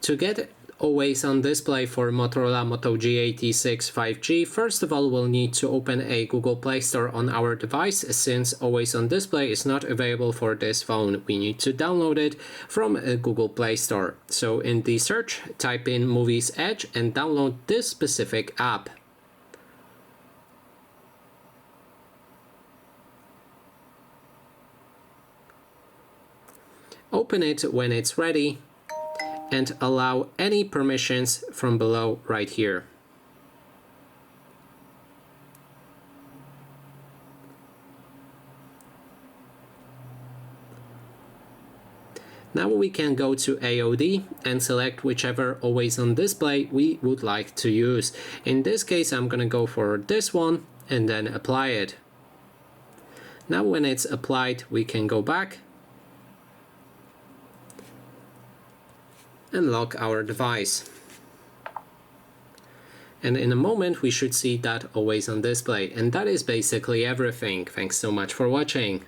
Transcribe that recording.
To get always on display for Motorola Moto G86 5G, first of all we'll need to open a Google Play Store on our device. Since always on display is not available for this phone, we need to download it from a Google Play Store. So in the search, type in Movies Edge and download this specific app. Open it when it's ready and allow any permissions from below right here. Now we can go to AOD and select whichever always on display we would like to use. In this case, I'm gonna go for this one and then apply it. Now when it's applied, we can go back and lock our device. And in a moment we should see that always on display. And that is basically everything. Thanks so much for watching.